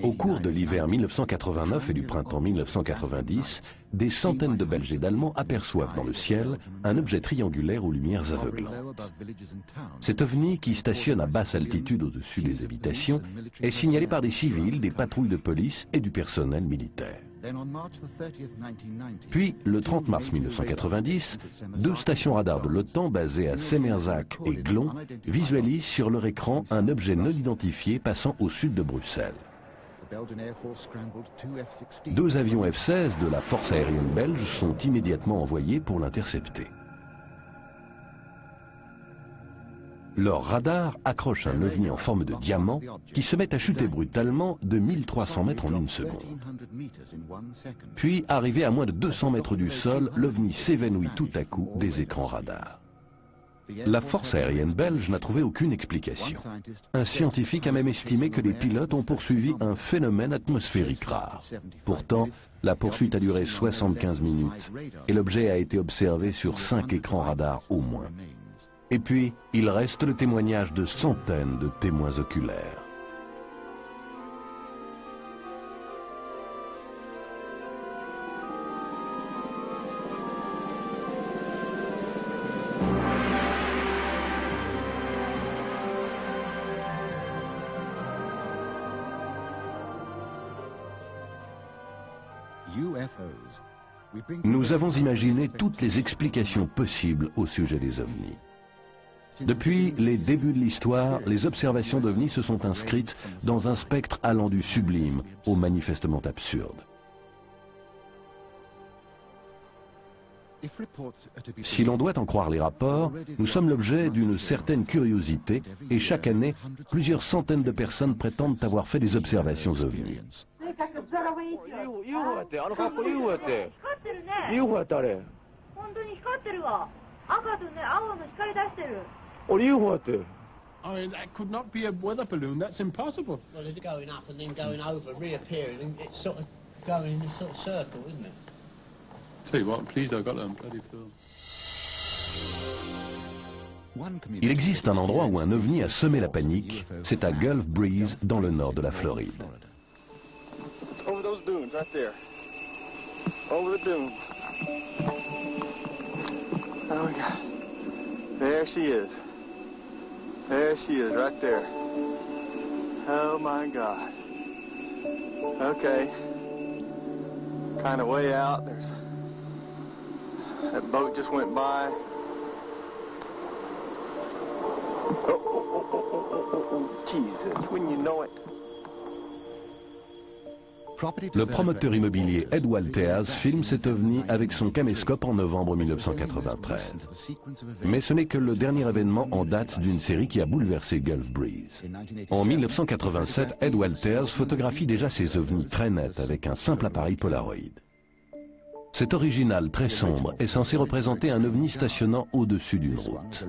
Au cours de l'hiver 1989 et du printemps 1990, des centaines de Belges et d'Allemands aperçoivent dans le ciel un objet triangulaire aux lumières aveuglantes. Cet ovni, qui stationne à basse altitude au-dessus des habitations, est signalé par des civils, des patrouilles de police et du personnel militaire. Puis, le 30 mars 1990, deux stations radars de l'OTAN basées à Semerzak et Glon visualisent sur leur écran un objet non identifié passant au sud de Bruxelles. Deux avions F-16 de la force aérienne belge sont immédiatement envoyés pour l'intercepter. Leur radar accroche un ovni en forme de diamant qui se met à chuter brutalement de 1300 mètres en une seconde. Puis, arrivé à moins de 200 mètres du sol, l'ovni s'évanouit tout à coup des écrans radars. La force aérienne belge n'a trouvé aucune explication. Un scientifique a même estimé que les pilotes ont poursuivi un phénomène atmosphérique rare. Pourtant, la poursuite a duré 75 minutes et l'objet a été observé sur 5 écrans radars au moins. Et puis, il reste le témoignage de centaines de témoins oculaires. Nous avons imaginé toutes les explications possibles au sujet des ovnis. Depuis les débuts de l'histoire, les observations d'ovnis se sont inscrites dans un spectre allant du sublime au manifestement absurde. Si l'on doit en croire les rapports, nous sommes l'objet d'une certaine curiosité et chaque année, plusieurs centaines de personnes prétendent avoir fait des observations ovnis. I mean, that could not be a weather balloon. That's impossible. Well, it's going up and then going over, reappearing, and it's sort of going in a sort of circle, isn't it? Tell you what, I'm pleased I got that on bloody film. Il existe un endroit où un ovni a semé la panique, c'est à Gulf Breeze, dans le nord de la Floride. Over those dunes, right there. Over the dunes. Oh my God. There she is. There she is, right there. Oh my God. Okay. Kind of way out. There's that boat just went by. Oh, Jesus, when you know it. Le promoteur immobilier Ed Walters filme cet ovni avec son caméscope en novembre 1993. Mais ce n'est que le dernier événement en date d'une série qui a bouleversé Gulf Breeze. En 1987, Ed Walters photographie déjà ces ovnis très nets avec un simple appareil Polaroid. Cet original très sombre est censé représenter un ovni stationnant au-dessus d'une route.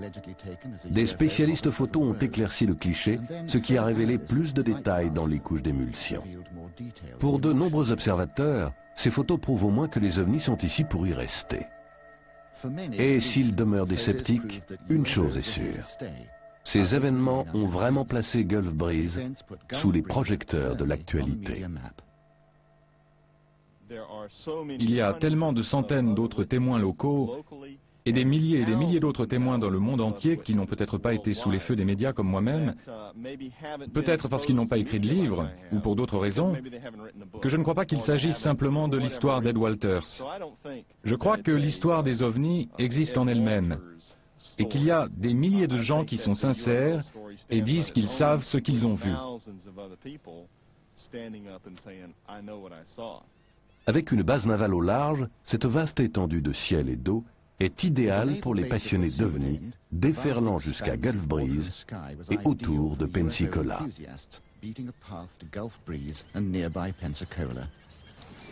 Des spécialistes photos ont éclairci le cliché, ce qui a révélé plus de détails dans les couches d'émulsion. Pour de nombreux observateurs, ces photos prouvent au moins que les ovnis sont ici pour y rester. Et s'ils demeurent des sceptiques, une chose est sûre. Ces événements ont vraiment placé Gulf Breeze sous les projecteurs de l'actualité. Il y a tellement de centaines d'autres témoins locaux et des milliers d'autres témoins dans le monde entier qui n'ont peut-être pas été sous les feux des médias comme moi-même, peut-être parce qu'ils n'ont pas écrit de livre ou pour d'autres raisons, que je ne crois pas qu'il s'agisse simplement de l'histoire d'Ed Walters. Je crois que l'histoire des ovnis existe en elle-même et qu'il y a des milliers de gens qui sont sincères et disent qu'ils savent ce qu'ils ont vu. Avec une base navale au large, cette vaste étendue de ciel et d'eau est idéale pour les passionnés d'ovnis, déferlant jusqu'à Gulf Breeze et autour de Pensacola.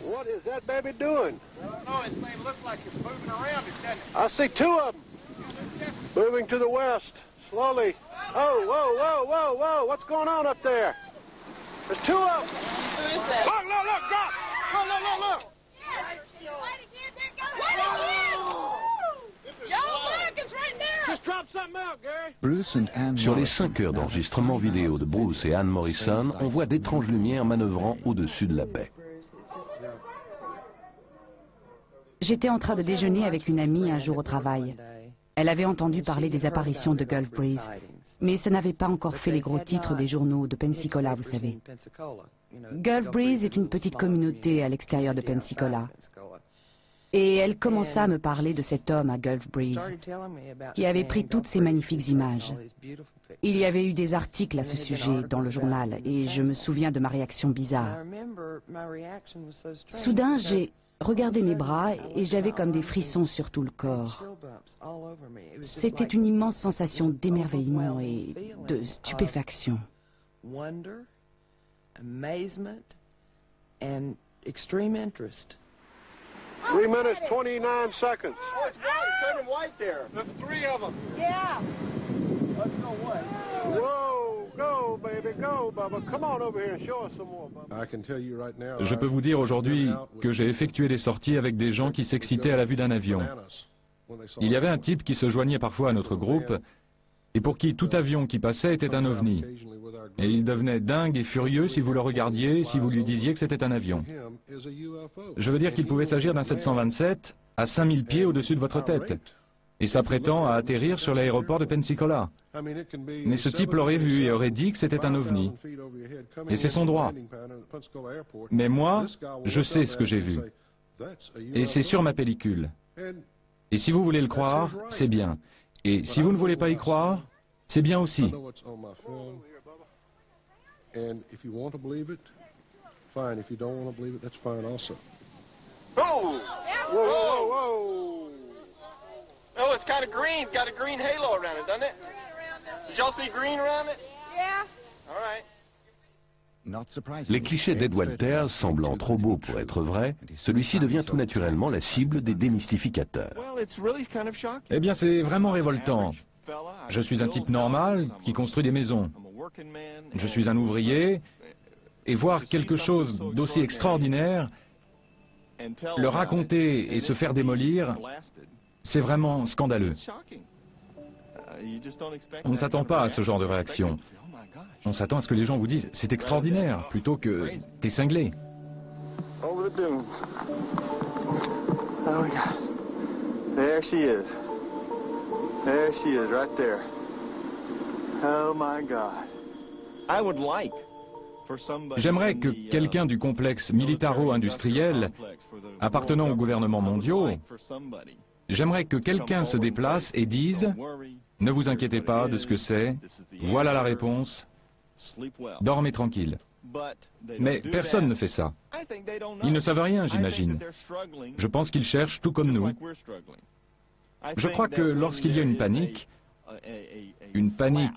What is that baby doing? Oh, it may look like it's moving around, doesn't it? I see two of them moving to the west, slowly. Oh, whoa, whoa, whoa, whoa, what's going on up there? There's two of them. Who is that? Look, look, look, drop. Look, look, look, look. What again? Y'all look, it's right there. Sur les 5 heures d'enregistrement vidéo de Bruce et Anne Morrison, on voit d'étranges lumières manœuvrant au-dessus de la baie. J'étais en train de déjeuner avec une amie un jour au travail. Elle avait entendu parler des apparitions de Gulf Breeze, mais ça n'avait pas encore fait les gros titres des journaux de Pensacola, vous savez. Gulf Breeze est une petite communauté à l'extérieur de Pensacola. Et elle commença à me parler de cet homme à Gulf Breeze, qui avait pris toutes ces magnifiques images. Il y avait eu des articles à ce sujet dans le journal, et je me souviens de ma réaction bizarre. Soudain, j'ai regardé mes bras et j'avais comme des frissons sur tout le corps. C'était une immense sensation d'émerveillement et de stupéfaction. 3 minutes, 29 seconds. Oh, it's white. It's turning white there. There's 3 of them. Yeah. Let's go what? Whoa, go, baby, go, Bubba. Come on over here and show us some more, Bubba. I can tell you right now. Je peux vous dire aujourd'hui que j'ai effectué des sorties avec des gens qui s'excitaient à la vue d'un avion. Il y avait un type qui se joignait parfois à notre groupe et pour qui tout avion qui passait était un ovni. Et il devenait dingue et furieux si vous le regardiez, si vous lui disiez que c'était un avion. Je veux dire qu'il pouvait s'agir d'un 727 à 5000 pieds au-dessus de votre tête. Et ça prétend à atterrir sur l'aéroport de Pensacola. Mais ce type l'aurait vu et aurait dit que c'était un ovni. Et c'est son droit. Mais moi, je sais ce que j'ai vu. Et c'est sur ma pellicule. Et si vous voulez le croire, c'est bien. Et si vous ne voulez pas y croire, c'est bien aussi. Oh! Whoa, whoa, whoa! Oh, it's kind of green. It's got a green halo around it, doesn't it? Did y'all see green around it? Yeah. All right. Les clichés d'Ed Walters semblant trop beaux pour être vrais, celui-ci devient tout naturellement la cible des démystificateurs. Eh bien, c'est vraiment révoltant. Je suis un type normal qui construit des maisons. Je suis un ouvrier, et voir quelque chose d'aussi extraordinaire, le raconter et se faire démolir, c'est vraiment scandaleux. On ne s'attend pas à ce genre de réaction. On s'attend à ce que les gens vous disent « c'est extraordinaire » plutôt que « t'es cinglé ». Over the dunes. Oh my God. There she is. There she is, right there. Oh my God. I would like for somebody. J'aimerais que quelqu'un du complexe militaro-industriel appartenant aux gouvernements mondiaux, j'aimerais que quelqu'un se déplace et dise « ne vous inquiétez pas de ce que c'est, voilà la réponse, dormez tranquille ». Mais personne ne fait ça. Ils ne savent rien, j'imagine. Je pense qu'ils cherchent tout comme nous. Je crois que lorsqu'il y a une panique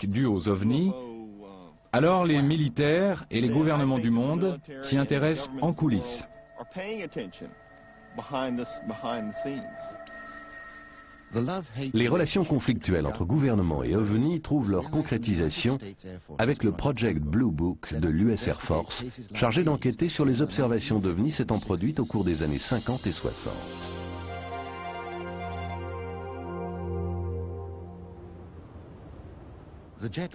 due aux ovnis, alors les militaires et les gouvernements du monde s'y intéressent en coulisses. Les relations conflictuelles entre gouvernement et OVNI trouvent leur concrétisation avec le Project Blue Book de l'US Air Force, chargé d'enquêter sur les observations d'OVNI s'étant produites au cours des années 50 et 60.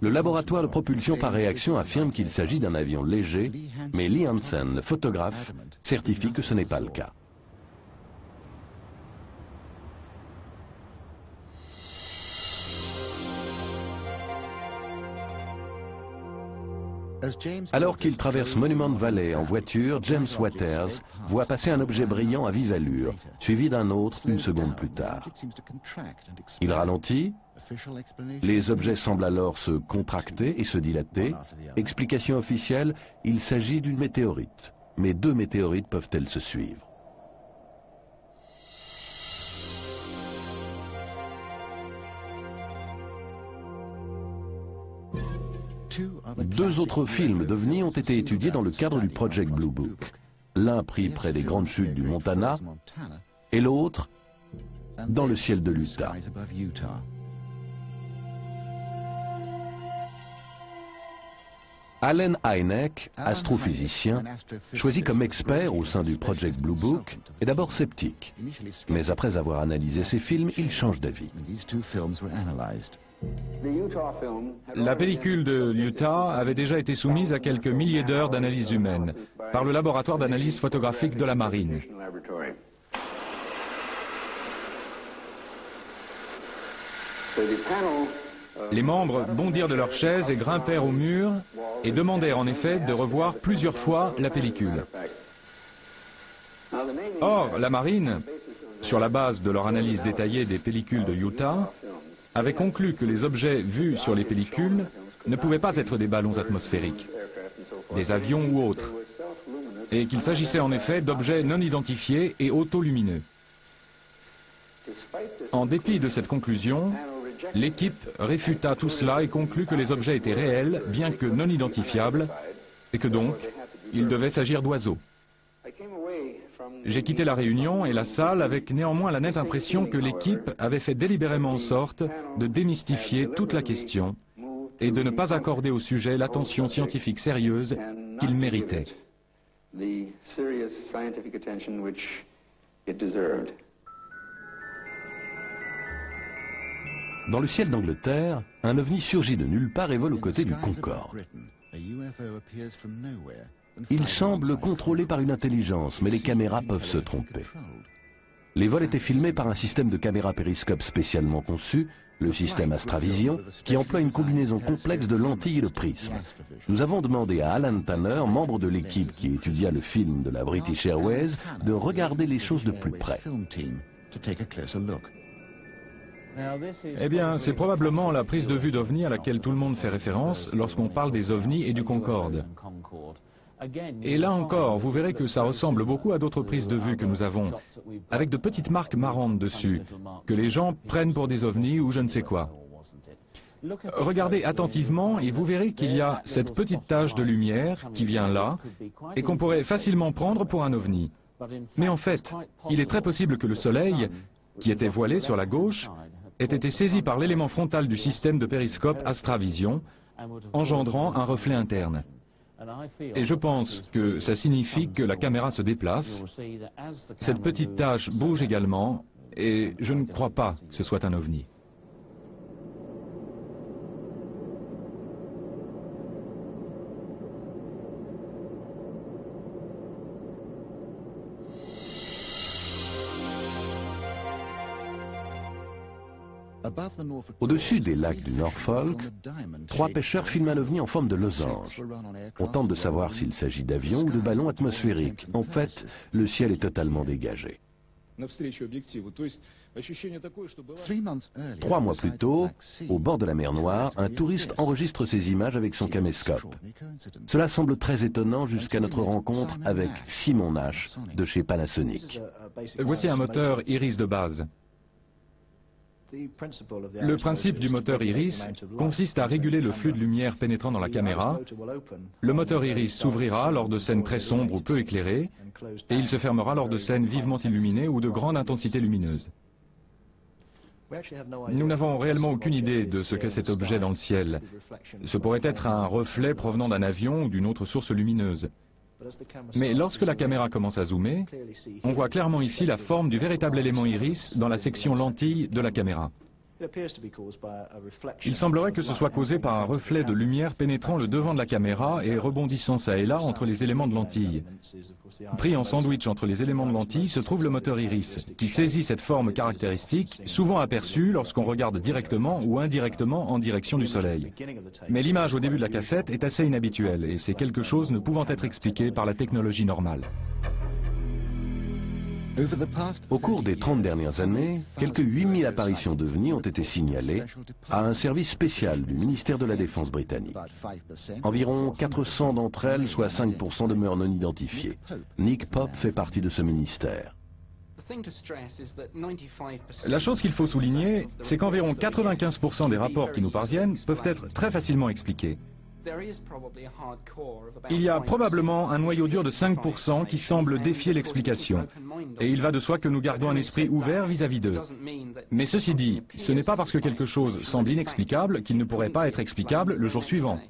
Le laboratoire de propulsion par réaction affirme qu'il s'agit d'un avion léger, mais Lee Hansen, le photographe, certifie que ce n'est pas le cas. Alors qu'il traverse Monument Valley en voiture, James Waters voit passer un objet brillant à vive allure, suivi d'un autre une seconde plus tard. Il ralentit. Les objets semblent alors se contracter et se dilater. Explication officielle, il s'agit d'une météorite. Mais 2 météorites peuvent-elles se suivre? Deux autres films d'OVNI ont été étudiés dans le cadre du Project Blue Book. L'un pris près des grandes chutes du Montana et l'autre dans le ciel de l'Utah. Allen Hynek, astrophysicien, choisi comme expert au sein du Project Blue Book, est d'abord sceptique. Mais après avoir analysé ces films, il change d'avis. La pellicule de l'Utah avait déjà été soumise à quelques milliers d'heures d'analyse humaine par le laboratoire d'analyse photographique de la marine. Les membres bondirent de leurs chaises et grimpèrent au mur et demandèrent en effet de revoir plusieurs fois la pellicule. Or, la marine, sur la base de leur analyse détaillée des pellicules de Utah, avait conclu que les objets vus sur les pellicules ne pouvaient pas être des ballons atmosphériques, des avions ou autres, et qu'il s'agissait en effet d'objets non identifiés et autolumineux. En dépit de cette conclusion, l'équipe réfuta tout cela et conclut que les objets étaient réels, bien que non identifiables, et que donc, il devait s'agir d'oiseaux. J'ai quitté la réunion et la salle avec néanmoins la nette impression que l'équipe avait fait délibérément en sorte de démystifier toute la question et de ne pas accorder au sujet l'attention scientifique sérieuse qu'il méritait. Dans le ciel d'Angleterre, un ovni surgit de nulle part et vole aux côtés du Concorde. Il semble contrôlé par une intelligence, mais les caméras peuvent se tromper. Les vols étaient filmés par un système de caméras périscope spécialement conçu, le système Astravision, qui emploie une combinaison complexe de lentilles et de prismes. Nous avons demandé à Alan Tanner, membre de l'équipe qui étudia le film de la British Airways, de regarder les choses de plus près. Eh bien, c'est probablement la prise de vue d'OVNI à laquelle tout le monde fait référence lorsqu'on parle des ovnis et du Concorde. Et là encore, vous verrez que ça ressemble beaucoup à d'autres prises de vue que nous avons, avec de petites marques marrantes dessus, que les gens prennent pour des ovnis ou je ne sais quoi. Regardez attentivement et vous verrez qu'il y a cette petite tache de lumière qui vient là et qu'on pourrait facilement prendre pour un ovni. Mais en fait, il est très possible que le Soleil, qui était voilé sur la gauche, ait été saisi par l'élément frontal du système de périscope Astravision, engendrant un reflet interne. Et je pense que ça signifie que la caméra se déplace. Cette petite tache bouge également, et je ne crois pas que ce soit un ovni. Au-dessus des lacs du Norfolk, 3 pêcheurs filment un ovni en forme de losange. On tente de savoir s'il s'agit d'avions ou de ballons atmosphériques. En fait, le ciel est totalement dégagé. 3 mois plus tôt, au bord de la mer Noire, un touriste enregistre ces images avec son caméscope. Cela semble très étonnant jusqu'à notre rencontre avec Simon Nash de chez Panasonic. Voici un moteur Iris de base. Le principe du moteur Iris consiste à réguler le flux de lumière pénétrant dans la caméra. Le moteur Iris s'ouvrira lors de scènes très sombres ou peu éclairées, et il se fermera lors de scènes vivement illuminées ou de grande intensité lumineuse. Nous n'avons réellement aucune idée de ce qu'est cet objet dans le ciel. Ce pourrait être un reflet provenant d'un avion ou d'une autre source lumineuse. Mais lorsque la caméra commence à zoomer, on voit clairement ici la forme du véritable élément iris dans la section lentille de la caméra. Il semblerait que ce soit causé par un reflet de lumière pénétrant le devant de la caméra et rebondissant çà et là entre les éléments de lentille. Pris en sandwich entre les éléments de lentille se trouve le moteur iris, qui saisit cette forme caractéristique, souvent aperçue lorsqu'on regarde directement ou indirectement en direction du soleil. Mais l'image au début de la cassette est assez inhabituelle et c'est quelque chose ne pouvant être expliqué par la technologie normale. Au cours des 30 dernières années, quelques 8000 apparitions d'ovnis ont été signalées à un service spécial du ministère de la Défense britannique. Environ 400 d'entre elles, soit 5%, demeurent non identifiées. Nick Pope fait partie de ce ministère. La chose qu'il faut souligner, c'est qu'environ 95% des rapports qui nous parviennent peuvent être très facilement expliqués. Il y a probablement un noyau dur de 5% qui semble défier l'explication. Et il va de soi que nous gardons un esprit ouvert vis-à-vis d'eux. Mais ceci dit, ce n'est pas parce que quelque chose semble inexplicable qu'il ne pourrait pas être explicable le jour suivant.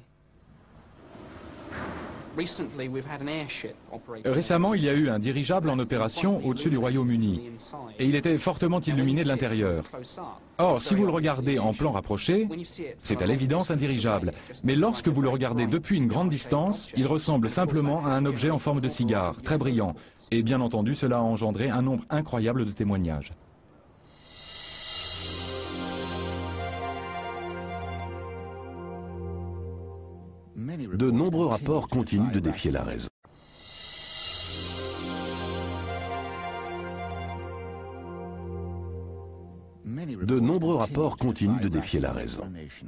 Récemment, il y a eu un dirigeable en opération au-dessus du Royaume-Uni, et il était fortement illuminé de l'intérieur. Or, si vous le regardez en plan rapproché, c'est à l'évidence un dirigeable, mais lorsque vous le regardez depuis une grande distance, il ressemble simplement à un objet en forme de cigare, très brillant, et bien entendu, cela a engendré un nombre incroyable de témoignages. De nombreux rapports continuent de défier la raison. De nombreux rapports continuent de défier la raison.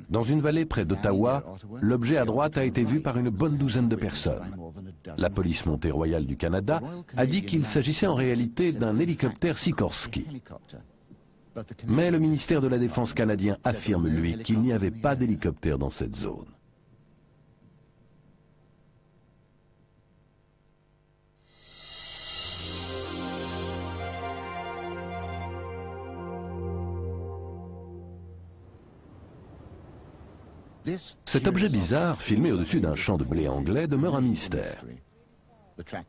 Dans une vallée près d'Ottawa, l'objet à droite a été vu par une bonne douzaine de personnes. La police montée royale du Canada a dit qu'il s'agissait en réalité d'un hélicoptère Sikorsky. Mais le ministère de la Défense canadien affirme, lui, qu'il n'y avait pas d'hélicoptère dans cette zone. Cet objet bizarre, filmé au-dessus d'un champ de blé anglais, demeure un mystère.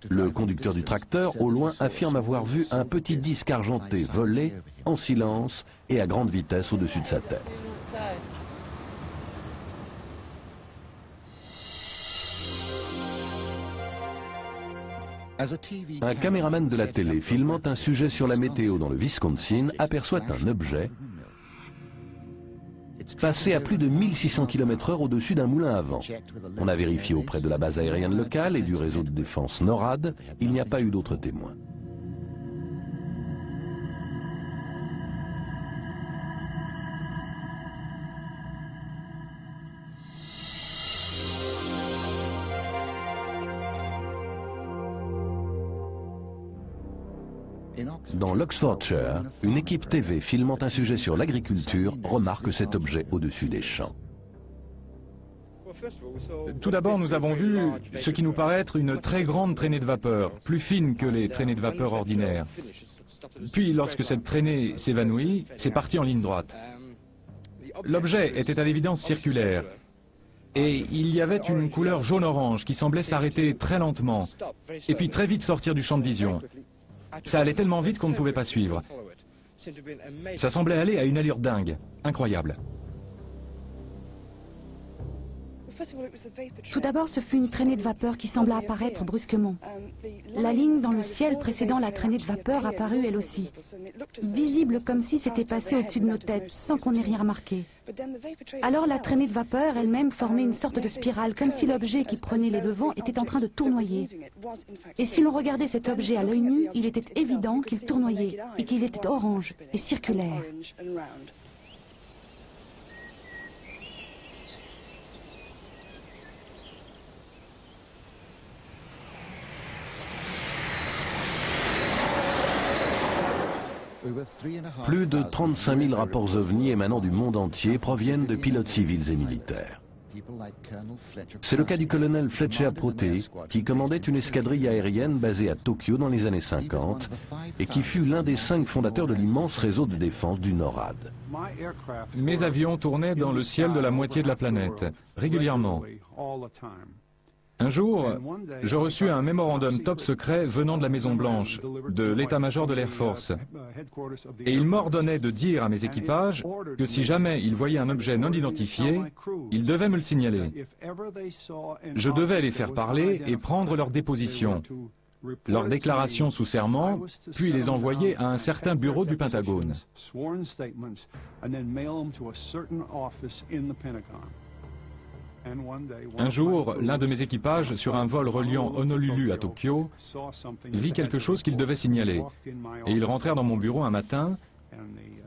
Le conducteur du tracteur, au loin, affirme avoir vu un petit disque argenté voler en silence et à grande vitesse au-dessus de sa tête. Un caméraman de la télé filmant un sujet sur la météo dans le Wisconsin aperçoit un objet passé à plus de 1600 km/h au-dessus d'un moulin à vent. On a vérifié auprès de la base aérienne locale et du réseau de défense NORAD, il n'y a pas eu d'autres témoins. Dans l'Oxfordshire, une équipe TV filmant un sujet sur l'agriculture remarque cet objet au-dessus des champs. Tout d'abord, nous avons vu ce qui nous paraît être une très grande traînée de vapeur, plus fine que les traînées de vapeur ordinaires. Puis, lorsque cette traînée s'évanouit, c'est parti en ligne droite. L'objet était à l'évidence circulaire, et il y avait une couleur jaune-orange qui semblait s'arrêter très lentement, et puis très vite sortir du champ de vision. Ça allait tellement vite qu'on ne pouvait pas suivre. Ça semblait aller à une allure dingue, incroyable. Tout d'abord, ce fut une traînée de vapeur qui sembla apparaître brusquement. La ligne dans le ciel précédant la traînée de vapeur apparut elle aussi, visible comme si c'était passé au-dessus de nos têtes, sans qu'on ait rien remarqué. Alors la traînée de vapeur elle-même formait une sorte de spirale, comme si l'objet qui prenait les devants était en train de tournoyer. Et si l'on regardait cet objet à l'œil nu, il était évident qu'il tournoyait, et qu'il était orange et circulaire. Plus de 35 000 rapports ovnis émanant du monde entier proviennent de pilotes civils et militaires. C'est le cas du colonel Fletcher Protey, qui commandait une escadrille aérienne basée à Tokyo dans les années 50 et qui fut l'un des 5 fondateurs de l'immense réseau de défense du NORAD. Mes avions tournaient dans le ciel de la moitié de la planète, régulièrement. Un jour, je reçus un mémorandum top secret venant de la Maison-Blanche, de l'état-major de l'Air Force. Et il m'ordonnait de dire à mes équipages que si jamais ils voyaient un objet non identifié, ils devaient me le signaler. Je devais les faire parler et prendre leur déposition, leur déclaration sous serment, puis les envoyer à un certain bureau du Pentagone. Un jour, l'un de mes équipages, sur un vol reliant Honolulu à Tokyo, vit quelque chose qu'il devait signaler. Et ils rentrèrent dans mon bureau un matin,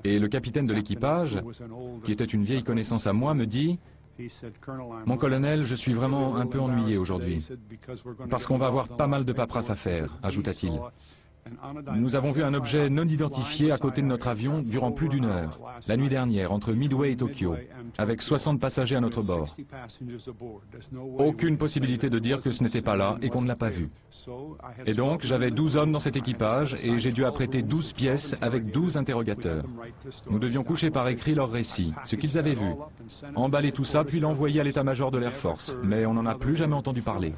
et le capitaine de l'équipage, qui était une vieille connaissance à moi, me dit « Mon colonel, je suis vraiment un peu ennuyé aujourd'hui, parce qu'on va avoir pas mal de paperasse à faire », ajouta-t-il. Nous avons vu un objet non identifié à côté de notre avion durant plus d'1 heure, la nuit dernière, entre Midway et Tokyo, avec 60 passagers à notre bord. Aucune possibilité de dire que ce n'était pas là et qu'on ne l'a pas vu. Et donc, j'avais 12 hommes dans cet équipage et j'ai dû apprêter 12 pièces avec 12 interrogateurs. Nous devions coucher par écrit leur récit, ce qu'ils avaient vu, emballer tout ça puis l'envoyer à l'état-major de l'Air Force, mais on n'en a plus jamais entendu parler.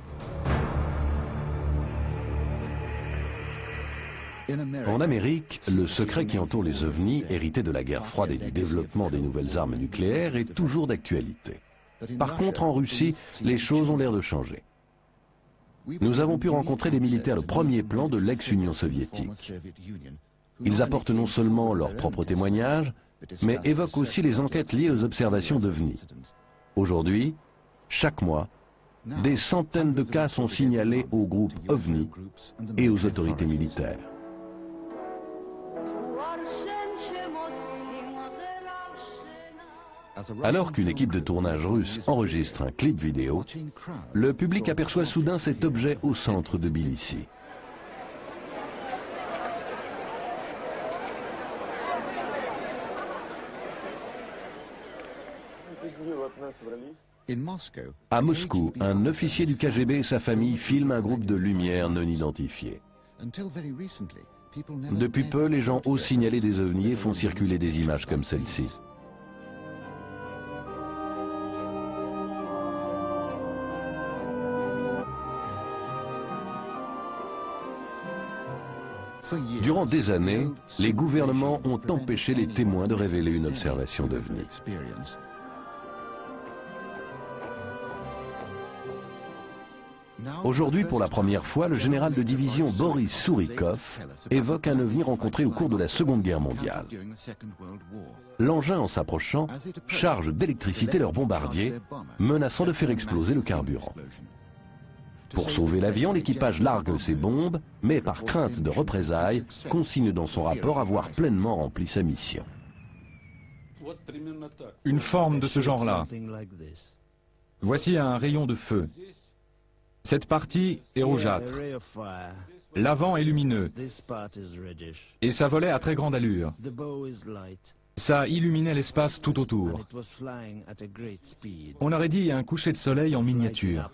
En Amérique, le secret qui entoure les ovnis, hérité de la guerre froide et du développement des nouvelles armes nucléaires, est toujours d'actualité. Par contre, en Russie, les choses ont l'air de changer. Nous avons pu rencontrer des militaires de premier plan de l'ex-Union soviétique. Ils apportent non seulement leurs propres témoignages, mais évoquent aussi les enquêtes liées aux observations d'ovnis. Aujourd'hui, chaque mois, des centaines de cas sont signalés aux groupes OVNI et aux autorités militaires. Alors qu'une équipe de tournage russe enregistre un clip vidéo, le public aperçoit soudain cet objet au centre de Tbilissi. À Moscou, un officier du KGB et sa famille filment un groupe de lumières non identifiées. Depuis peu, les gens osent signaler des ovnis et font circuler des images comme celle-ci. Durant des années, les gouvernements ont empêché les témoins de révéler une observation d'ovnis. Aujourd'hui, pour la première fois, le général de division Boris Sourikov évoque un ovni rencontré au cours de la Seconde Guerre mondiale. L'engin, en s'approchant, charge d'électricité leur bombardier, menaçant de faire exploser le carburant. Pour sauver l'avion, l'équipage largue ses bombes, mais par crainte de représailles, consigne dans son rapport avoir pleinement rempli sa mission. Une forme de ce genre-là. Voici un rayon de feu. Cette partie est rougeâtre. L'avant est lumineux. Et ça volait à très grande allure. Ça illuminait l'espace tout autour. On aurait dit un coucher de soleil en miniature.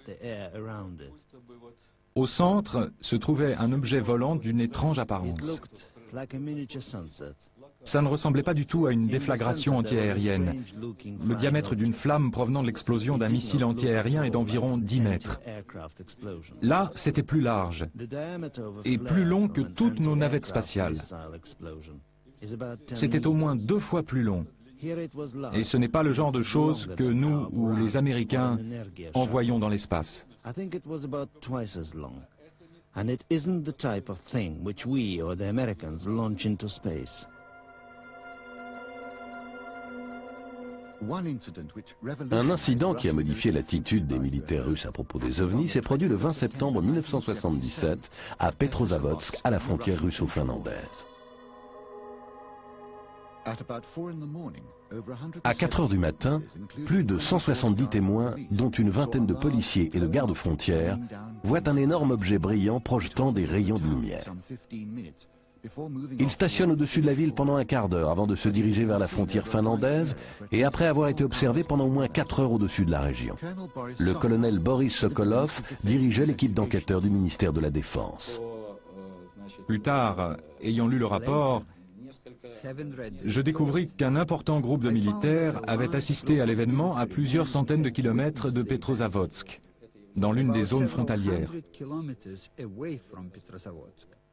Au centre se trouvait un objet volant d'une étrange apparence. Ça ne ressemblait pas du tout à une déflagration antiaérienne. Le diamètre d'une flamme provenant de l'explosion d'un missile antiaérien est d'environ 10 mètres. Là, c'était plus large et plus long que toutes nos navettes spatiales. C'était au moins 2 fois plus long. Et ce n'est pas le genre de choses que nous ou les Américains envoyons dans l'espace. Un incident qui a modifié l'attitude des militaires russes à propos des ovnis s'est produit le 20 septembre 1977 à Petrozavodsk, à la frontière russo-finlandaise. À 4 heures du matin, plus de 170 témoins, dont une vingtaine de policiers et de gardes-frontières, voient un énorme objet brillant projetant des rayons de lumière. Il stationne au-dessus de la ville pendant un quart d'heure avant de se diriger vers la frontière finlandaise et après avoir été observé pendant au moins 4 heures au-dessus de la région. Le colonel Boris Sokolov dirigeait l'équipe d'enquêteurs du ministère de la Défense. Plus tard, ayant lu le rapport, je découvris qu'un important groupe de militaires avait assisté à l'événement à plusieurs centaines de kilomètres de Petrozavodsk, dans l'une des zones frontalières.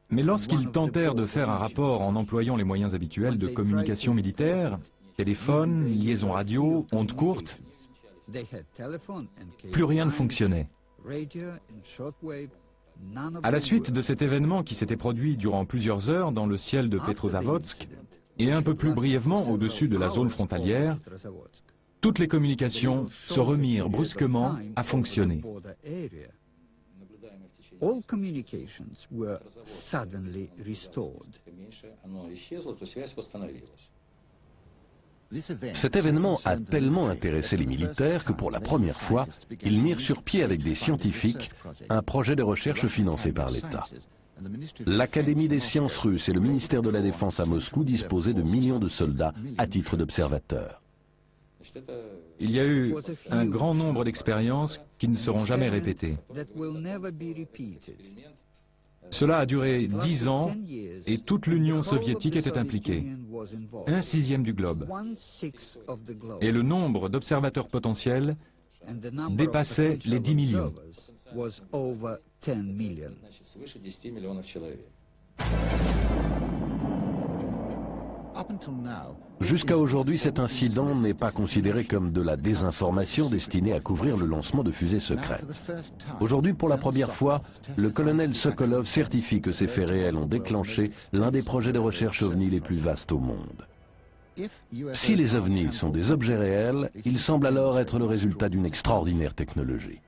Mais lorsqu'ils tentèrent de faire un rapport en employant les moyens habituels de communication militaire, téléphone, liaison radio, ondes courtes, plus rien ne fonctionnait. À la suite de cet événement qui s'était produit durant plusieurs heures dans le ciel de Petrozavodsk et un peu plus brièvement au-dessus de la zone frontalière, toutes les communications se remirent brusquement à fonctionner. All communications were suddenly restored. Cet événement a tellement intéressé les militaires que pour la première fois, ils mirent sur pied avec des scientifiques un projet de recherche financé par l'État. L'Académie des sciences russes et le ministère de la Défense à Moscou disposaient de millions de soldats à titre d'observateurs. Il y a eu un grand nombre d'expériences qui ne seront jamais répétées. Cela a duré 10 ans et toute l'Union soviétique était impliquée, 1/6 du globe. Et le nombre d'observateurs potentiels dépassait les 10 millions. Was over 10 million. Jusqu'à aujourd'hui, cet incident n'est pas considéré comme de la désinformation destinée à couvrir le lancement de fusées secrètes. Aujourd'hui, pour la première fois, le colonel Sokolov certifie que ces faits réels ont déclenché l'un des projets de recherche OVNI les plus vastes au monde. Si les ovnis sont des objets réels, ils semblent alors être le résultat d'une extraordinaire technologie.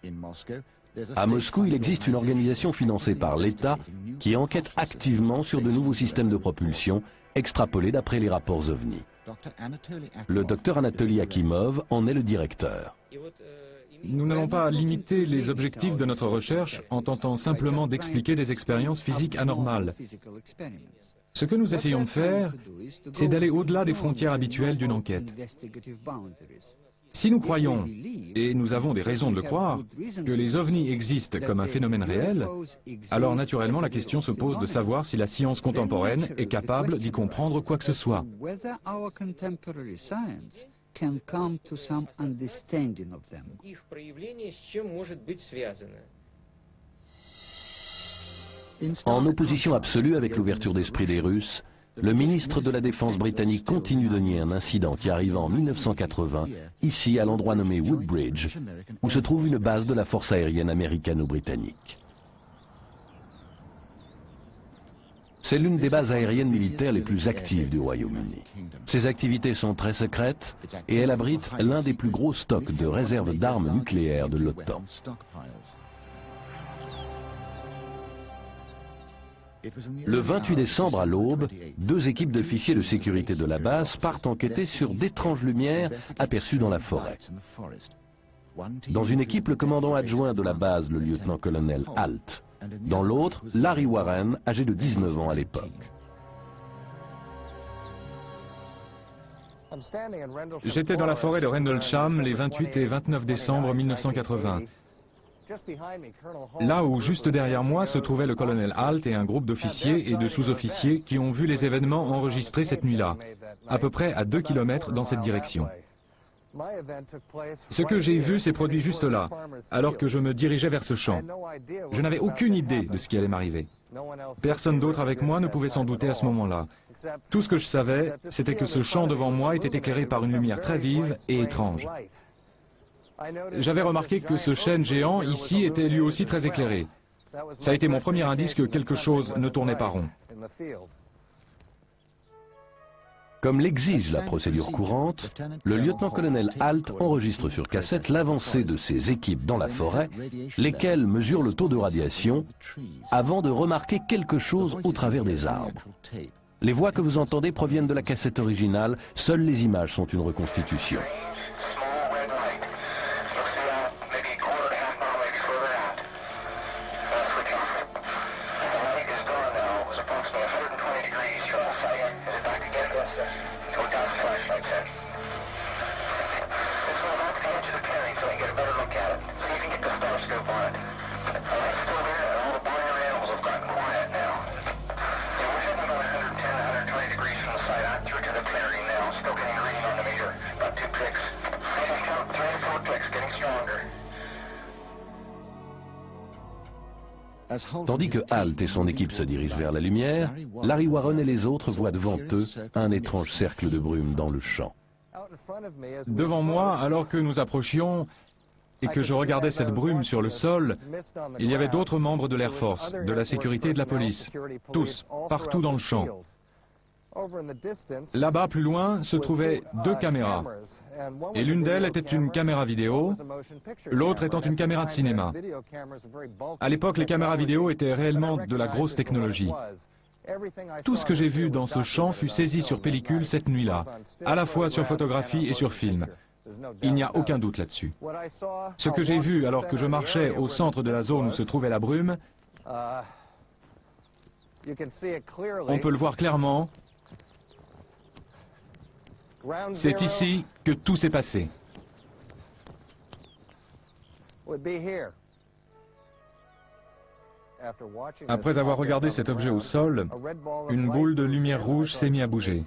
À Moscou, il existe une organisation financée par l'État qui enquête activement sur de nouveaux systèmes de propulsion extrapolés d'après les rapports OVNI. Le docteur Anatoly Akimov en est le directeur. Nous n'allons pas limiter les objectifs de notre recherche en tentant simplement d'expliquer des expériences physiques anormales. Ce que nous essayons de faire, c'est d'aller au-delà des frontières habituelles d'une enquête. Si nous croyons, et nous avons des raisons de le croire, que les ovnis existent comme un phénomène réel, alors naturellement la question se pose de savoir si la science contemporaine est capable d'y comprendre quoi que ce soit. En opposition absolue avec l'ouverture d'esprit des Russes, le ministre de la Défense britannique continue de nier un incident qui arrive en 1980, ici à l'endroit nommé Woodbridge, où se trouve une base de la force aérienne américano-britannique. C'est l'une des bases aériennes militaires les plus actives du Royaume-Uni. Ses activités sont très secrètes et elle abrite l'un des plus gros stocks de réserves d'armes nucléaires de l'OTAN. Le 28 décembre à l'aube, deux équipes d'officiers de sécurité de la base partent enquêter sur d'étranges lumières aperçues dans la forêt. Dans une équipe, le commandant adjoint de la base, le lieutenant-colonel Halt. Dans l'autre, Larry Warren, âgé de 19 ans à l'époque. J'étais dans la forêt de Rendlesham les 28 et 29 décembre 1980. Là où, juste derrière moi, se trouvait le colonel Halt et un groupe d'officiers et de sous-officiers qui ont vu les événements enregistrés cette nuit-là, à peu près à 2 km dans cette direction. Ce que j'ai vu s'est produit juste là, alors que je me dirigeais vers ce champ. Je n'avais aucune idée de ce qui allait m'arriver. Personne d'autre avec moi ne pouvait s'en douter à ce moment-là. Tout ce que je savais, c'était que ce champ devant moi était éclairé par une lumière très vive et étrange. J'avais remarqué que ce chêne géant ici était lui aussi très éclairé. Ça a été mon premier indice que quelque chose ne tournait pas rond. Comme l'exige la procédure courante, le lieutenant-colonel Halt enregistre sur cassette l'avancée de ses équipes dans la forêt, lesquelles mesurent le taux de radiation, avant de remarquer quelque chose au travers des arbres. Les voix que vous entendez proviennent de la cassette originale, seules les images sont une reconstitution. Tandis que Halt et son équipe se dirigent vers la lumière, Larry Warren et les autres voient devant eux un étrange cercle de brume dans le champ. Devant moi, alors que nous approchions et que je regardais cette brume sur le sol, il y avait d'autres membres de l'Air Force, de la sécurité et de la police, tous, partout dans le champ. Là-bas, plus loin, se trouvaient 2 caméras. Et l'une d'elles était une caméra vidéo, l'autre étant une caméra de cinéma. À l'époque, les caméras vidéo étaient réellement de la grosse technologie. Tout ce que j'ai vu dans ce champ fut saisi sur pellicule cette nuit-là, à la fois sur photographie et sur film. Il n'y a aucun doute là-dessus. Ce que j'ai vu alors que je marchais au centre de la zone où se trouvait la brume, on peut le voir clairement. C'est ici que tout s'est passé. Après avoir regardé cet objet au sol, une boule de lumière rouge s'est mise à bouger.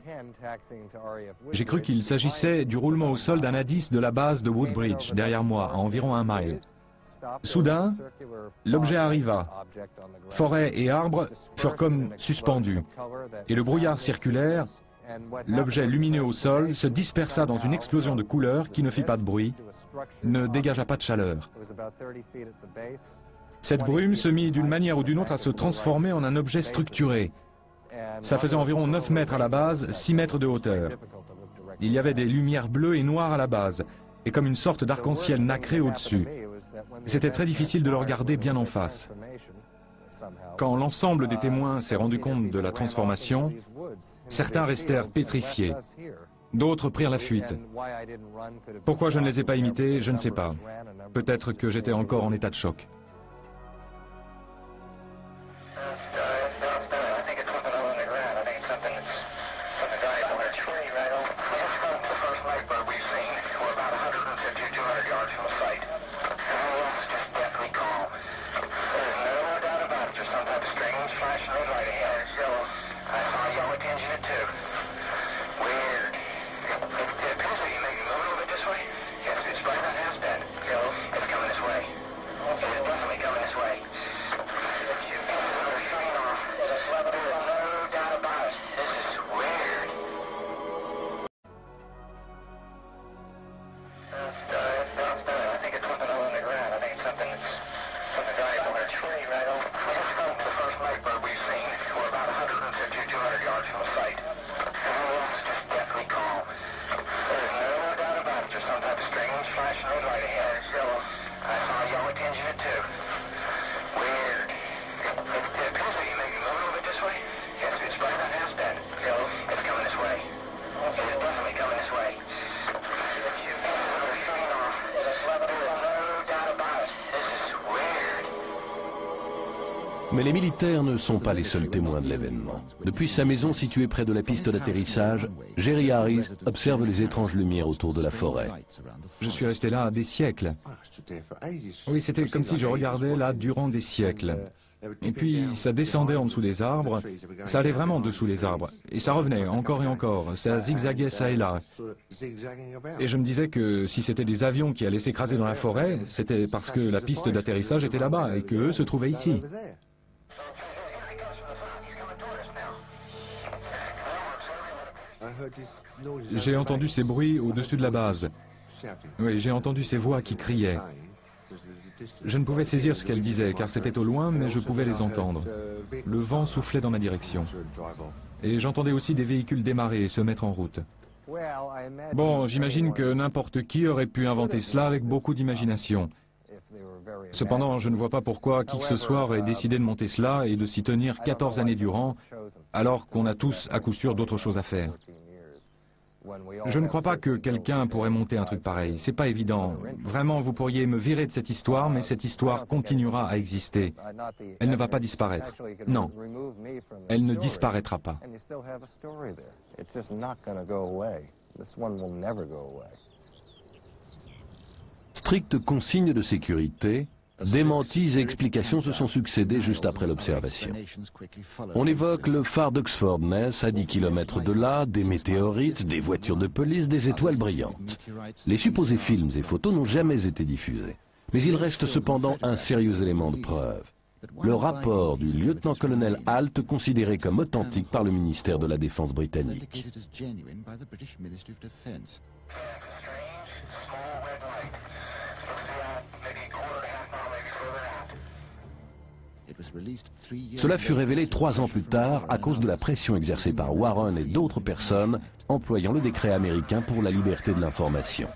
J'ai cru qu'il s'agissait du roulement au sol d'un indice de la base de Woodbridge, derrière moi, à environ 1 mile. Soudain, l'objet arriva. Forêt et arbres furent comme suspendus, et le brouillard circulaire L'objet lumineux au sol se dispersa dans une explosion de couleurs qui ne fit pas de bruit, ne dégagea pas de chaleur. Cette brume se mit d'une manière ou d'une autre à se transformer en un objet structuré. Ça faisait environ 9 mètres à la base, 6 mètres de hauteur. Il y avait des lumières bleues et noires à la base, et comme une sorte d'arc-en-ciel nacré au-dessus. C'était très difficile de le regarder bien en face. Quand l'ensemble des témoins s'est rendu compte de la transformation, certains restèrent pétrifiés. D'autres prirent la fuite. Pourquoi je ne les ai pas imités, je ne sais pas. Peut-être que j'étais encore en état de choc. Mais les militaires ne sont pas les seuls témoins de l'événement. Depuis sa maison située près de la piste d'atterrissage, Jerry Harris observe les étranges lumières autour de la forêt. Je suis resté là des siècles. Oui, c'était comme si je regardais là durant des siècles. Et puis, ça descendait en dessous des arbres, ça allait vraiment dessous les arbres, et ça revenait encore et encore, ça zigzaguait ça et là. Et je me disais que si c'était des avions qui allaient s'écraser dans la forêt, c'était parce que la piste d'atterrissage était là-bas, et qu'eux se trouvaient ici. J'ai entendu ces bruits au-dessus de la base. Oui, j'ai entendu ces voix qui criaient. Je ne pouvais saisir ce qu'elles disaient, car c'était au loin, mais je pouvais les entendre. Le vent soufflait dans ma direction. Et j'entendais aussi des véhicules démarrer et se mettre en route. Bon, j'imagine que n'importe qui aurait pu inventer cela avec beaucoup d'imagination. Cependant, je ne vois pas pourquoi qui que ce soit aurait décidé de monter cela et de s'y tenir 14 années durant, alors qu'on a tous, à coup sûr, d'autres choses à faire. Je ne crois pas que quelqu'un pourrait monter un truc pareil, c'est pas évident. Vraiment, vous pourriez me virer de cette histoire, mais cette histoire continuera à exister. Elle ne va pas disparaître. Non, elle ne disparaîtra pas. Strictes consignes de sécurité, démentis et explications se sont succédés juste après l'observation. On évoque le phare d'Oxford Ness à 10 km de là, des météorites, des voitures de police, des étoiles brillantes. Les supposés films et photos n'ont jamais été diffusés. Mais il reste cependant un sérieux élément de preuve. Le rapport du lieutenant-colonel Halt considéré comme authentique par le ministère de la Défense britannique. Cela fut révélé 3 ans plus tard à cause de la pression exercée par Warren et d'autres personnes employant le décret américain pour la liberté de l'information.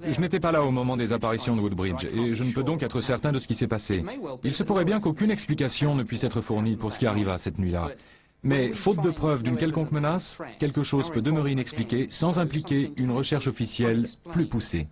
Je n'étais pas là au moment des apparitions de Woodbridge, et je ne peux donc être certain de ce qui s'est passé. Il se pourrait bien qu'aucune explication ne puisse être fournie pour ce qui arriva cette nuit-là. Mais, faute de preuve d'une quelconque menace, quelque chose peut demeurer inexpliqué sans impliquer une recherche officielle plus poussée.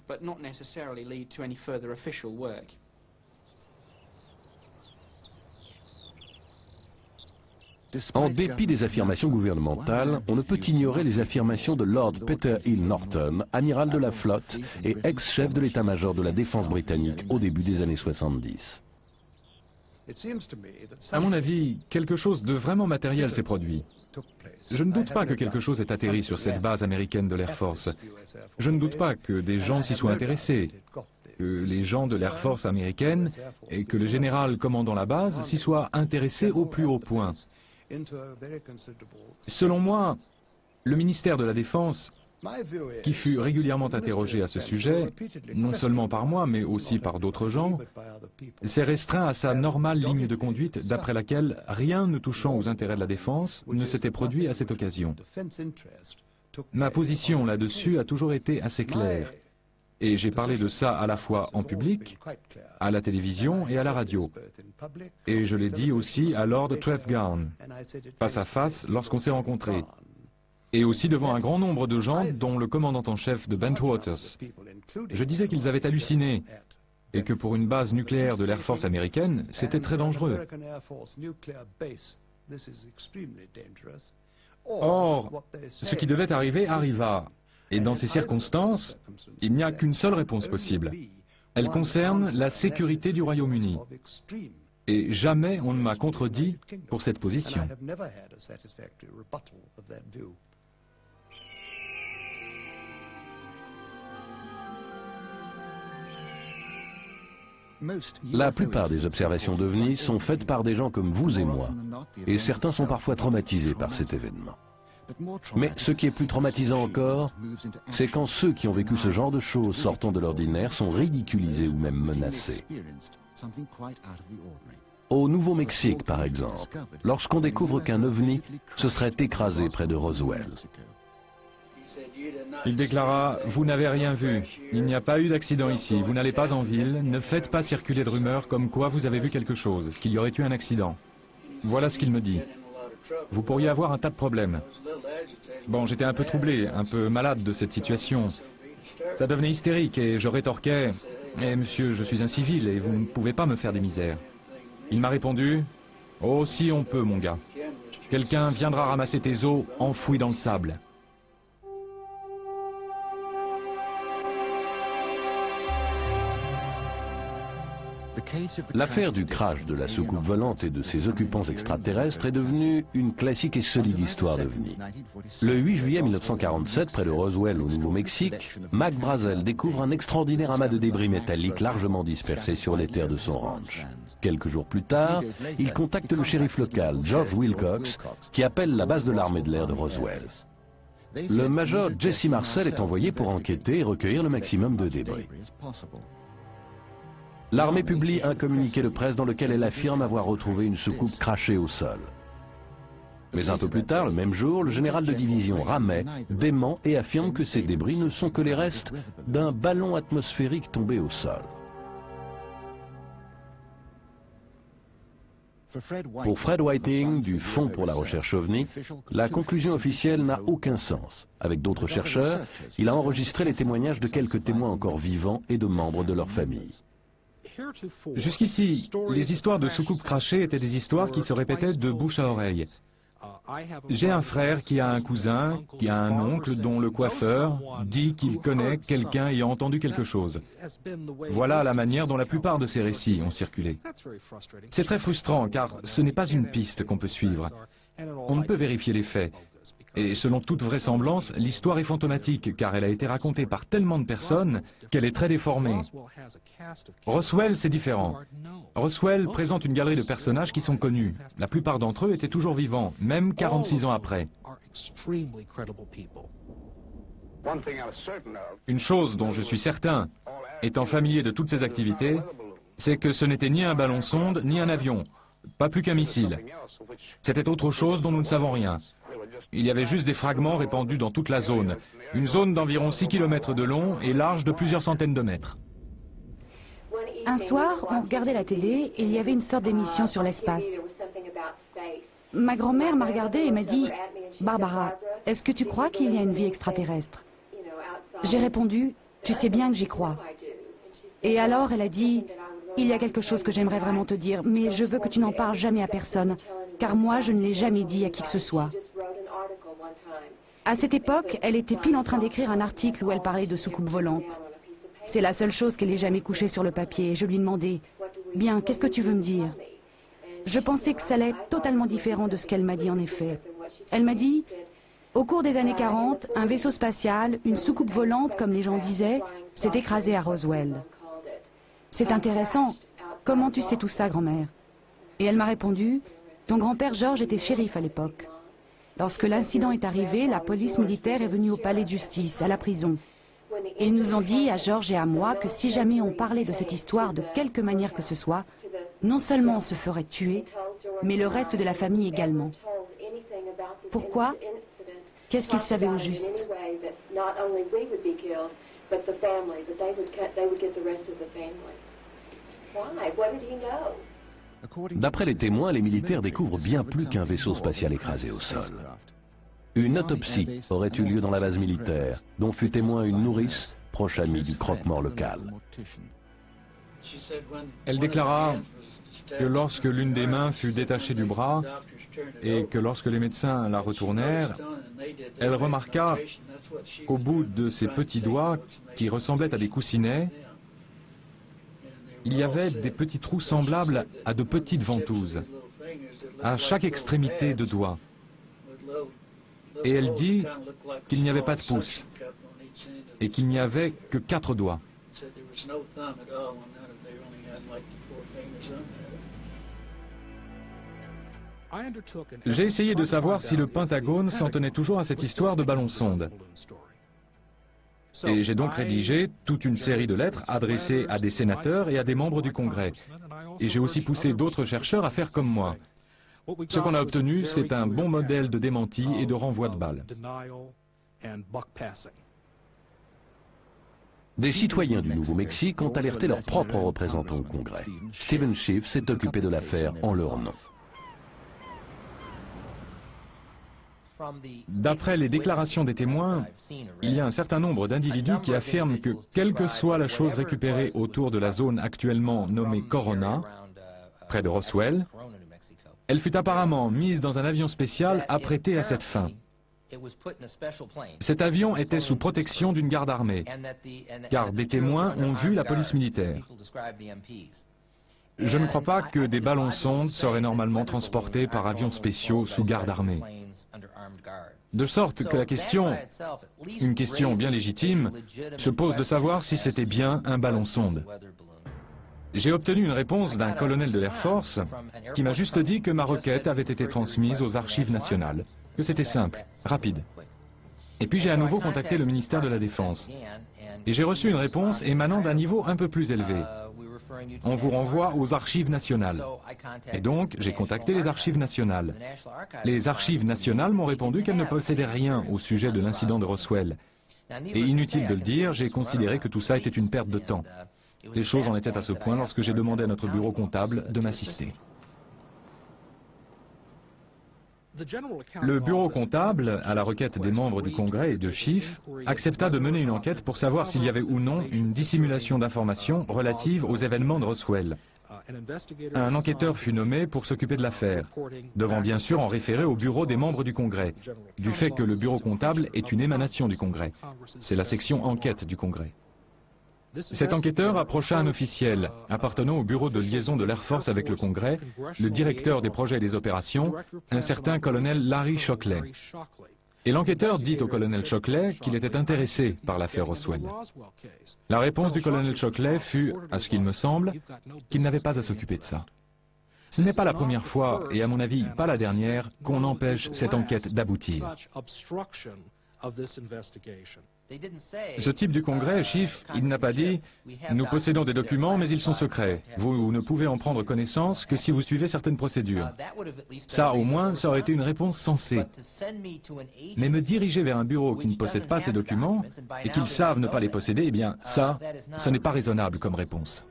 En dépit des affirmations gouvernementales, on ne peut ignorer les affirmations de Lord Peter Hill Norton, amiral de la flotte et ex-chef de l'état-major de la défense britannique au début des années 70. À mon avis, quelque chose de vraiment matériel s'est produit. Je ne doute pas que quelque chose ait atterri sur cette base américaine de l'Air Force. Je ne doute pas que des gens s'y soient intéressés, que les gens de l'Air Force américaine et que le général commandant la base s'y soient intéressés au plus haut point. Selon moi, le ministère de la Défense, qui fut régulièrement interrogé à ce sujet, non seulement par moi, mais aussi par d'autres gens, s'est restreint à sa normale ligne de conduite d'après laquelle rien ne touchant aux intérêts de la défense ne s'était produit à cette occasion. Ma position là-dessus a toujours été assez claire, et j'ai parlé de ça à la fois en public, à la télévision et à la radio. Et je l'ai dit aussi à Lord Trefgarne, face à face lorsqu'on s'est rencontrés. Et aussi devant un grand nombre de gens, dont le commandant en chef de Bentwaters. Je disais qu'ils avaient halluciné, et que pour une base nucléaire de l'Air Force américaine, c'était très dangereux. Or, ce qui devait arriver arriva, et dans ces circonstances, il n'y a qu'une seule réponse possible. Elle concerne la sécurité du Royaume-Uni. Et jamais on ne m'a contredit pour cette position. La plupart des observations d'OVNI sont faites par des gens comme vous et moi, et certains sont parfois traumatisés par cet événement. Mais ce qui est plus traumatisant encore, c'est quand ceux qui ont vécu ce genre de choses sortant de l'ordinaire sont ridiculisés ou même menacés. Au Nouveau-Mexique, par exemple, lorsqu'on découvre qu'un OVNI se serait écrasé près de Roswell. Il déclara « Vous n'avez rien vu. Il n'y a pas eu d'accident ici. Vous n'allez pas en ville. Ne faites pas circuler de rumeurs comme quoi vous avez vu quelque chose, qu'il y aurait eu un accident. » Voilà ce qu'il me dit. Vous pourriez avoir un tas de problèmes. Bon, j'étais un peu troublé, un peu malade de cette situation. Ça devenait hystérique et je rétorquais « Eh monsieur, je suis un civil et vous ne pouvez pas me faire des misères. » Il m'a répondu « Oh, si on peut, mon gars. Quelqu'un viendra ramasser tes os enfouis dans le sable. » L'affaire du crash de la soucoupe volante et de ses occupants extraterrestres est devenue une classique et solide histoire d'OVNI. Le 8 juillet 1947, près de Roswell au Nouveau-Mexique, Mac Brazel découvre un extraordinaire amas de débris métalliques largement dispersés sur les terres de son ranch. Quelques jours plus tard, il contacte le shérif local, George Wilcox, qui appelle la base de l'armée de l'air de Roswell. Le major Jesse Marcel est envoyé pour enquêter et recueillir le maximum de débris. L'armée publie un communiqué de presse dans lequel elle affirme avoir retrouvé une soucoupe crachée au sol. Mais un peu plus tard, le même jour, le général de division Ramey dément et affirme que ces débris ne sont que les restes d'un ballon atmosphérique tombé au sol. Pour Fred Whiting, du Fonds pour la recherche OVNI, la conclusion officielle n'a aucun sens. Avec d'autres chercheurs, il a enregistré les témoignages de quelques témoins encore vivants et de membres de leur famille. Jusqu'ici, les histoires de soucoupes crachées étaient des histoires qui se répétaient de bouche à oreille. J'ai un frère qui a un cousin, qui a un oncle dont le coiffeur dit qu'il connaît quelqu'un ayant entendu quelque chose. Voilà la manière dont la plupart de ces récits ont circulé. C'est très frustrant car ce n'est pas une piste qu'on peut suivre. On ne peut vérifier les faits. Et selon toute vraisemblance, l'histoire est fantomatique car elle a été racontée par tellement de personnes qu'elle est très déformée. Roswell, c'est différent. Roswell présente une galerie de personnages qui sont connus. La plupart d'entre eux étaient toujours vivants, même 46 ans après. Une chose dont je suis certain, étant familier de toutes ces activités, c'est que ce n'était ni un ballon-sonde, ni un avion, pas plus qu'un missile. C'était autre chose dont nous ne savons rien. Il y avait juste des fragments répandus dans toute la zone. Une zone d'environ 6 km de long et large de plusieurs centaines de mètres. Un soir, on regardait la télé et il y avait une sorte d'émission sur l'espace. Ma grand-mère m'a regardée et m'a dit « Barbara, est-ce que tu crois qu'il y a une vie extraterrestre ?» J'ai répondu « Tu sais bien que j'y crois. » Et alors elle a dit « Il y a quelque chose que j'aimerais vraiment te dire, mais je veux que tu n'en parles jamais à personne, car moi je ne l'ai jamais dit à qui que ce soit. » À cette époque, elle était pile en train d'écrire un article où elle parlait de soucoupes volantes. C'est la seule chose qu'elle ait jamais couchée sur le papier et je lui demandais « Bien, qu'est-ce que tu veux me dire ?» Je pensais que ça allait être totalement différent de ce qu'elle m'a dit en effet. Elle m'a dit, au cours des années 40, un vaisseau spatial, une soucoupe volante, comme les gens disaient, s'est écrasé à Roswell. C'est intéressant. Comment tu sais tout ça, grand-mère? Et elle m'a répondu, ton grand-père George était shérif à l'époque. Lorsque l'incident est arrivé, la police militaire est venue au palais de justice, à la prison. Ils nous ont dit, à George et à moi, que si jamais on parlait de cette histoire de quelque manière que ce soit, non seulement on se ferait tuer, mais le reste de la famille également. Pourquoi? Qu'est-ce qu'ils savaient au juste? D'après les témoins, les militaires découvrent bien plus qu'un vaisseau spatial écrasé au sol. Une autopsie aurait eu lieu dans la base militaire, dont fut témoin une nourrice, proche amie du croque-mort local. Elle déclara que lorsque l'une des mains fut détachée du bras et que lorsque les médecins la retournèrent, elle remarqua qu'au bout de ses petits doigts, qui ressemblaient à des coussinets, il y avait des petits trous semblables à de petites ventouses, à chaque extrémité de doigt. Et elle dit qu'il n'y avait pas de pouce et qu'il n'y avait que 4 doigts. J'ai essayé de savoir si le Pentagone s'en tenait toujours à cette histoire de ballon-sonde. Et j'ai donc rédigé toute une série de lettres adressées à des sénateurs et à des membres du Congrès. Et j'ai aussi poussé d'autres chercheurs à faire comme moi. Ce qu'on a obtenu, c'est un bon modèle de démenti et de renvoi de balles. Des citoyens du Nouveau-Mexique ont alerté leurs propres représentants au Congrès. Stephen Schiff s'est occupé de l'affaire en leur nom. D'après les déclarations des témoins, il y a un certain nombre d'individus qui affirment que, quelle que soit la chose récupérée autour de la zone actuellement nommée Corona, près de Roswell, elle fut apparemment mise dans un avion spécial apprêté à cette fin. Cet avion était sous protection d'une garde armée, car des témoins ont vu la police militaire. Je ne crois pas que des ballons-sondes seraient normalement transportés par avions spéciaux sous garde armée. De sorte que la question, une question bien légitime, se pose de savoir si c'était bien un ballon-sonde. J'ai obtenu une réponse d'un colonel de l'Air Force qui m'a juste dit que ma requête avait été transmise aux archives nationales, que c'était simple, rapide. Et puis j'ai à nouveau contacté le ministère de la Défense. Et j'ai reçu une réponse émanant d'un niveau un peu plus élevé. On vous renvoie aux archives nationales. Et donc, j'ai contacté les archives nationales. Les archives nationales m'ont répondu qu'elles ne possédaient rien au sujet de l'incident de Roswell. Et inutile de le dire, j'ai considéré que tout ça était une perte de temps. Les choses en étaient à ce point lorsque j'ai demandé à notre bureau comptable de m'assister. Le bureau comptable, à la requête des membres du Congrès et de Schiff, accepta de mener une enquête pour savoir s'il y avait ou non une dissimulation d'informations relatives aux événements de Roswell. Un enquêteur fut nommé pour s'occuper de l'affaire, devant bien sûr en référer au bureau des membres du Congrès, du fait que le bureau comptable est une émanation du Congrès. C'est la section enquête du Congrès. Cet enquêteur approcha un officiel appartenant au bureau de liaison de l'Air Force avec le Congrès, le directeur des projets et des opérations, un certain colonel Larry Shockley. Et l'enquêteur dit au colonel Shockley qu'il était intéressé par l'affaire Roswell. La réponse du colonel Shockley fut, à ce qu'il me semble, qu'il n'avait pas à s'occuper de ça. Ce n'est pas la première fois, et à mon avis pas la dernière, qu'on empêche cette enquête d'aboutir. Ce type du Congrès, Schiff, il n'a pas dit « Nous possédons des documents, mais ils sont secrets. Vous ne pouvez en prendre connaissance que si vous suivez certaines procédures. » Ça, au moins, ça aurait été une réponse sensée. Mais me diriger vers un bureau qui ne possède pas ces documents et qu'ils savent ne pas les posséder, eh bien, ça, ce n'est pas raisonnable comme réponse.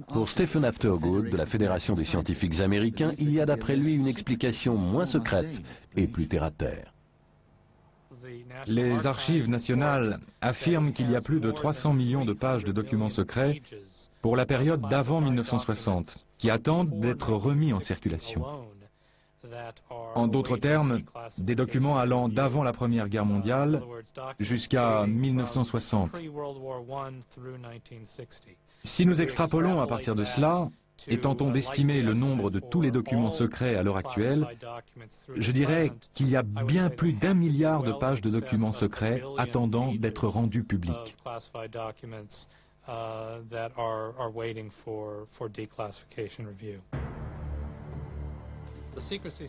Pour Stephen Aftergood, de la Fédération des scientifiques américains, il y a d'après lui une explication moins secrète et plus terre-à-terre. Les archives nationales affirment qu'il y a plus de 300 millions de pages de documents secrets pour la période d'avant 1960, qui attendent d'être remis en circulation. En d'autres termes, des documents allant d'avant la Première Guerre mondiale jusqu'à 1960. Si nous extrapolons à partir de cela, Et tentons d'estimer le nombre de tous les documents secrets à l'heure actuelle, je dirais qu'il y a bien plus d'1 milliard de pages de documents secrets attendant d'être rendus publics.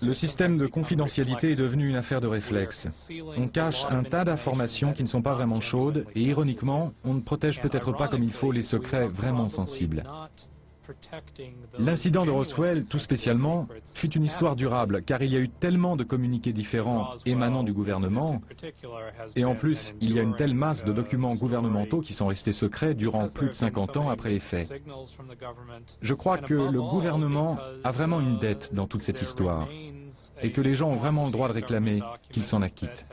Le système de confidentialité est devenu une affaire de réflexe. On cache un tas d'informations qui ne sont pas vraiment chaudes et ironiquement, on ne protège peut-être pas comme il faut les secrets vraiment sensibles. L'incident de Roswell, tout spécialement, fut une histoire durable, car il y a eu tellement de communiqués différents émanant du gouvernement, et en plus, il y a une telle masse de documents gouvernementaux qui sont restés secrets durant plus de 50 ans après les faits. Je crois que le gouvernement a vraiment une dette dans toute cette histoire, et que les gens ont vraiment le droit de réclamer qu'il s'en acquitte.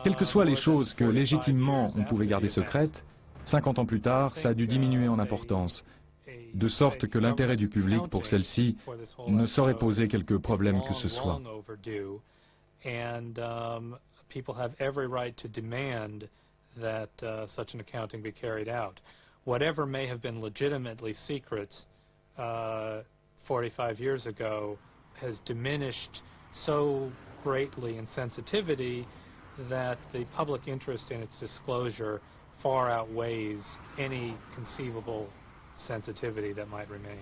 Quelles que soient les choses que légitimement on pouvait garder secrètes, 50 ans plus tard, ça a dû diminuer en importance, de sorte que l'intérêt du public pour celle-ci ne saurait poser quelque problème que ce soit. Whatever may have been legitimately secret 45 years ago has diminished so greatly in sensitivity that the public interest in its disclosure far outweighs any conceivable sensitivity that might remain.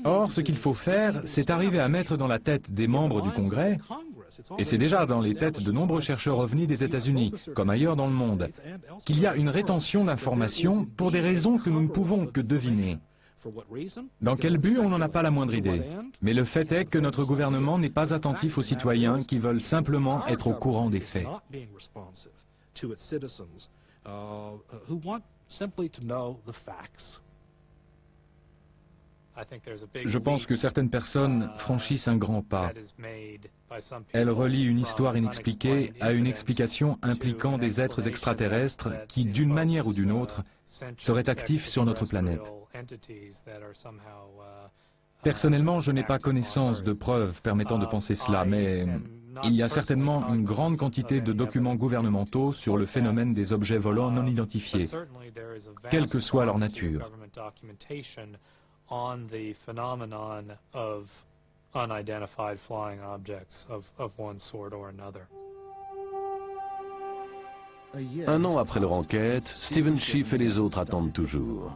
Or, ce qu'il faut faire, c'est arriver à mettre dans la tête des membres du Congrès, et c'est déjà dans les têtes de nombreux chercheurs ovnis des États-Unis, comme ailleurs dans le monde, qu'il y a une rétention d'informations pour des raisons que nous ne pouvons que deviner. Dans quel but, on n'en a pas la moindre idée. Mais le fait est que notre gouvernement n'est pas attentif aux citoyens qui veulent simplement être au courant des faits. Je pense que certaines personnes franchissent un grand pas. Elles relient une histoire inexpliquée à une explication impliquant des êtres extraterrestres qui, d'une manière ou d'une autre, seraient actifs sur notre planète. Personnellement, je n'ai pas connaissance de preuves permettant de penser cela, mais il y a certainement une grande quantité de documents gouvernementaux sur le phénomène des objets volants non identifiés, quelle que soit leur nature. On the phenomenon of unidentified flying objects of one sort or another. Un an après leur enquête, Stephen Schiff et les autres attendent toujours.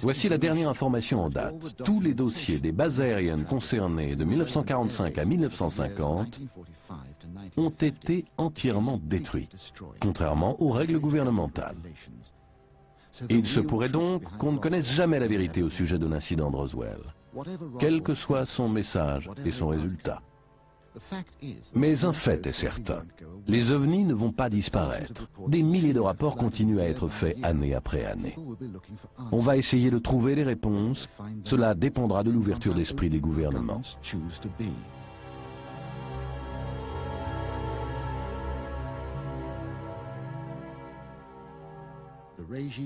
Voici la dernière information en date. Tous les dossiers des bases aériennes concernées de 1945 à 1950 ont été entièrement détruits, contrairement aux règles gouvernementales. Et il se pourrait donc qu'on ne connaisse jamais la vérité au sujet de l'incident de Roswell, quel que soit son message et son résultat. Mais un fait est certain, les ovnis ne vont pas disparaître. Des milliers de rapports continuent à être faits année après année. On va essayer de trouver les réponses, cela dépendra de l'ouverture d'esprit des gouvernements.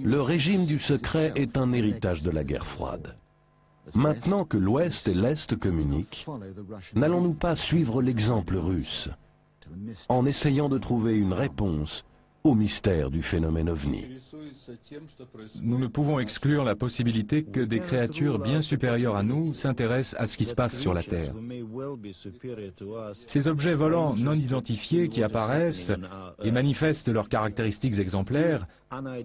Le régime du secret est un héritage de la guerre froide. Maintenant que l'Ouest et l'Est communiquent, n'allons-nous pas suivre l'exemple russe en essayant de trouver une réponse au mystère du phénomène ovni? Nous ne pouvons exclure la possibilité que des créatures bien supérieures à nous s'intéressent à ce qui se passe sur la Terre. Ces objets volants non identifiés qui apparaissent et manifestent leurs caractéristiques exemplaires,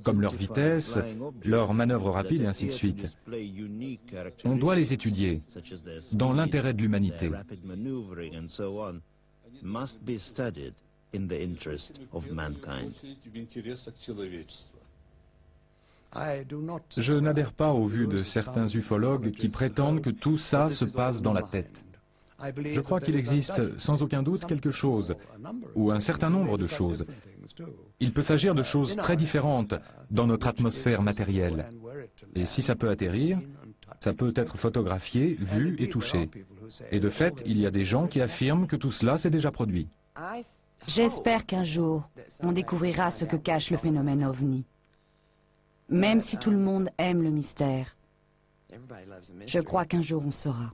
comme leur vitesse, leurs manœuvres rapides et ainsi de suite. On doit les étudier, dans l'intérêt de l'humanité. In the interest of mankind. Je n'adhère pas aux vues de certains ufologues qui prétendent que tout ça se passe dans la tête. Je crois qu'il existe sans aucun doute quelque chose, ou un certain nombre de choses. Il peut s'agir de choses très différentes dans notre atmosphère matérielle. Et si ça peut atterrir, ça peut être photographié, vu et touché. Et de fait, il y a des gens qui affirment que tout cela s'est déjà produit. J'espère qu'un jour, on découvrira ce que cache le phénomène ovni. Même si tout le monde aime le mystère, je crois qu'un jour on saura.